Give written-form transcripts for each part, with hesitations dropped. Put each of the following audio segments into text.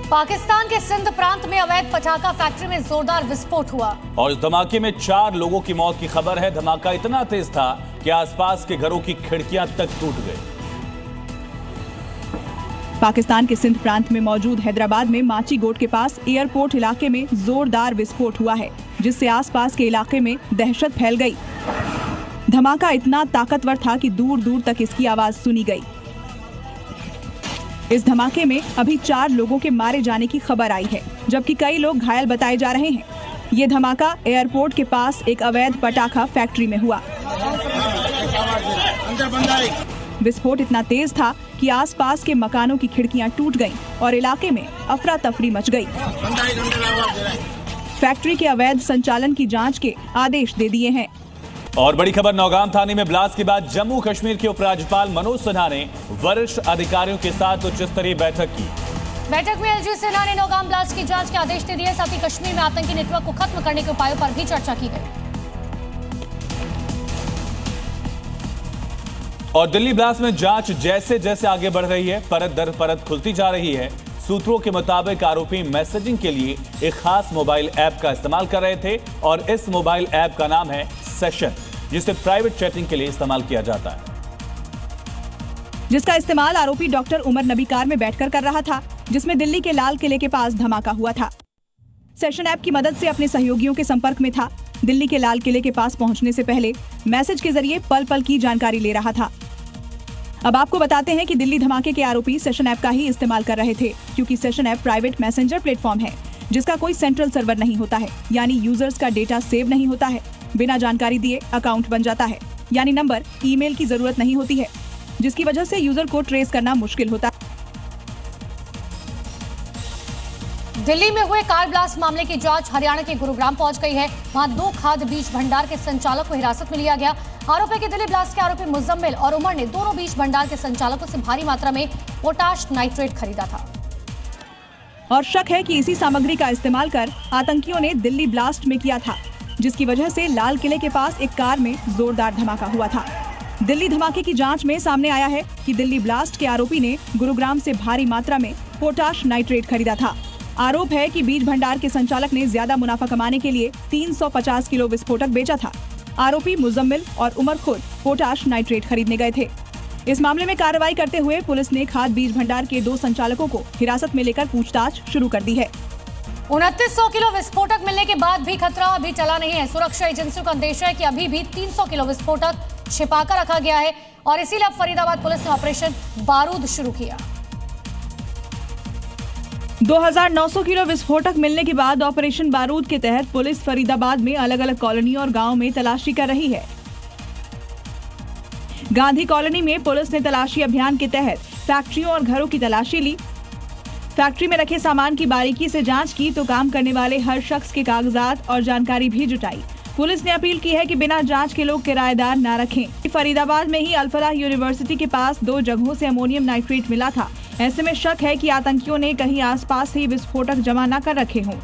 पाकिस्तान के सिंध प्रांत में अवैध पटाखा फैक्ट्री में जोरदार विस्फोट हुआ और इस धमाके में 4 लोगों की मौत की खबर है। धमाका इतना तेज था कि आसपास के घरों की खिड़कियां तक टूट गई। पाकिस्तान के सिंध प्रांत में मौजूद हैदराबाद में माचीगोट के पास एयरपोर्ट इलाके में जोरदार विस्फोट हुआ है, जिससे आसपास के इलाके में दहशत फैल गई। धमाका इतना ताकतवर था कि दूर दूर तक इसकी आवाज सुनी गई। इस धमाके में अभी 4 लोगों के मारे जाने की खबर आई है, जबकि कई लोग घायल बताए जा रहे हैं। ये धमाका एयरपोर्ट के पास एक अवैध पटाखा फैक्ट्री में हुआ। विस्फोट इतना तेज था कि आसपास के मकानों की खिड़कियां टूट गईं और इलाके में अफरा तफरी मच गई। फैक्ट्री के अवैध संचालन की जांच के आदेश दे दिए हैं। और बड़ी खबर, नौगाम थाने में ब्लास्ट के बाद जम्मू कश्मीर के उपराज्यपाल मनोज सिन्हा ने वरिष्ठ अधिकारियों के साथ उच्च स्तरीय बैठक की। बैठक में एलजी सिन्हा ने नौगाम ब्लास्ट की जांच के आदेश दे दिए। साथ ही कश्मीर में आतंकी नेटवर्क को खत्म करने के उपायों पर भी चर्चा की गई। और दिल्ली ब्लास्ट में जांच जैसे जैसे आगे बढ़ रही है, परत दर परत खुलती जा रही है। सूत्रों के मुताबिक आरोपी मैसेजिंग के लिए एक खास मोबाइल ऐप का इस्तेमाल कर रहे थे और इस मोबाइल ऐप का नाम है सेशन, जिसे प्राइवेट चैटिंग के लिए इस्तेमाल किया जाता है, जिसका इस्तेमाल आरोपी डॉक्टर उमर नबी कार में बैठकर कर रहा था, जिसमें दिल्ली के लाल किले के पास धमाका हुआ था। सेशन ऐप की मदद से अपने सहयोगियों के संपर्क में था। दिल्ली के लाल किले के पास पहुंचने से पहले मैसेज के जरिए पल पल की जानकारी ले रहा था। अब आपको बताते हैं कि दिल्ली धमाके के आरोपी सेशन ऐप का ही इस्तेमाल कर रहे थे, क्योंकि session app private messenger platform है, जिसका कोई सेंट्रल सर्वर नहीं होता है, यानी यूजर्स का डेटा सेव नहीं होता है। बिना जानकारी दिए अकाउंट बन जाता है, यानी नंबर, ईमेल की जरूरत नहीं होती है, जिसकी वजह से यूजर को ट्रेस करना मुश्किल होता है। दिल्ली में हुए कार ब्लास्ट मामले की जांच हरियाणा के गुरुग्राम पहुंच गई है। वहां 2 खाद्य बीज भंडार के संचालक को हिरासत में लिया गया। आरोप है कि दिल्ली ब्लास्ट के आरोपी मुजम्मिल और उमर ने दोनों बीज भंडार के संचालकों से भारी मात्रा में पोटाश नाइट्रेट खरीदा था और शक है कि इसी सामग्री का इस्तेमाल कर आतंकियों ने दिल्ली ब्लास्ट में किया था, जिसकी वजह से लाल किले के पास एक कार में जोरदार धमाका हुआ था। दिल्ली धमाके की जांच में सामने आया है कि दिल्ली ब्लास्ट के आरोपी ने गुरुग्राम से भारी मात्रा में पोटाश नाइट्रेट खरीदा था। आरोप है कि बीज भंडार के संचालक ने ज्यादा मुनाफा कमाने के लिए 350 किलो विस्फोटक बेचा था। आरोपी मुजम्मिल और उमर खुद पोटाश नाइट्रेट खरीदने गए थे। इस मामले में कार्रवाई करते हुए पुलिस ने खाद्य बीज भंडार के 2 संचालकों को हिरासत में लेकर पूछताछ शुरू कर दी है। 2900 किलो विस्फोटक मिलने के बाद भी खतरा अभी टला नहीं है। सुरक्षा एजेंसियों का अंदेशा है कि अभी भी 300 किलो विस्फोटक छिपाकर रखा गया है और इसीलिए अब फरीदाबाद पुलिस ने ऑपरेशन बारूद शुरू किया। 2900 किलो विस्फोटक मिलने के बाद ऑपरेशन बारूद के तहत पुलिस फरीदाबाद में अलग अलग कॉलोनी और गांव में तलाशी कर रही है। गांधी कॉलोनी में पुलिस ने तलाशी अभियान के तहत फैक्ट्रियों और घरों की तलाशी ली। फैक्ट्री में रखे सामान की बारीकी से जांच की तो काम करने वाले हर शख्स के कागजात और जानकारी भी जुटाई। पुलिस ने अपील की है कि बिना जांच के लोग किराएदार न रखें। फरीदाबाद में ही अल-फलाह यूनिवर्सिटी के पास 2 जगहों से अमोनियम नाइट्रेट मिला था। ऐसे में शक है कि आतंकियों ने कहीं आसपास ही विस्फोटक जमा न कर रखे हों।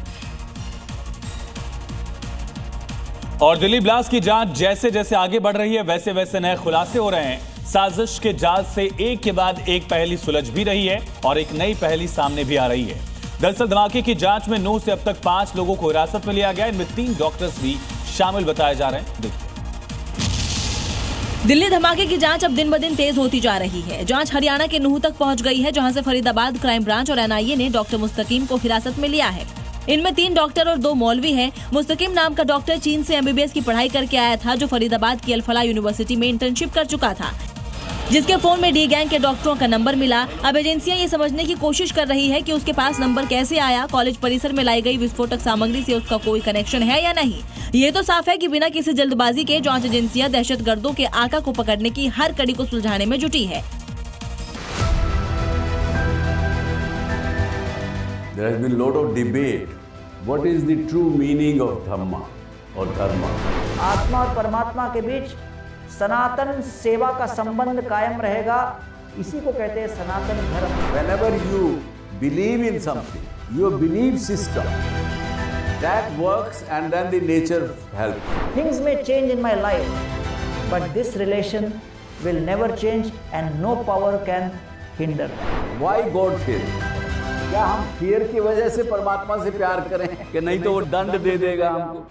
और दिल्ली ब्लास्ट की जांच जैसे जैसे आगे बढ़ रही है, वैसे वैसे नए खुलासे हो रहे हैं। साजिश के जाल से एक के बाद एक पहेली सुलझ भी रही है और एक नई पहेली सामने भी आ रही है। दरअसल धमाके की जांच में 9 से अब तक 5 लोगों को हिरासत में लिया गया। इनमें 3 डॉक्टर्स भी शामिल बताए जा रहे हैं। देखिए, दिल्ली धमाके की जांच अब दिन ब दिन तेज होती जा रही है। जांच हरियाणा के नूह तक पहुंच गई है, जहां से फरीदाबाद क्राइम ब्रांच और एनआईए ने डॉक्टर मुस्तकीम को हिरासत में लिया है। इनमें 3 डॉक्टर और 2 मौलवी हैं। मुस्तकीम नाम का डॉक्टर चीन से एमबीबीएस की पढ़ाई करके आया था, जो फरीदाबाद की अल-फलाह यूनिवर्सिटी में इंटर्नशिप कर चुका था, जिसके फोन में डी गैंग के डॉक्टरों का नंबर मिला। अब एजेंसियां ये समझने की कोशिश कर रही है कि उसके पास नंबर कैसे आया, कॉलेज परिसर में लाई गई विस्फोटक सामग्री से उसका कोई कनेक्शन है या नहीं। ये तो साफ है कि बिना किसी जल्दबाजी के जांच एजेंसियां दहशतगर्दों के आका को पकड़ने की हर कड़ी को सुलझाने में जुटी है। There has been a lot of debate. What is the true meaning of Dhamma or Dharma? आत्मा और परमात्मा के बीच सनातन सेवा का संबंध कायम रहेगा, इसी को कहते हैं सनातन धर्म। Whenever you believe in something, your belief system that works, and then the nature helps. Things may change in my life, but this relation will never change and no power can hinder. Why God failed? क्या हम fear की वजह से परमात्मा से प्यार करें कि नहीं तो वो दंड दे देगा हमको?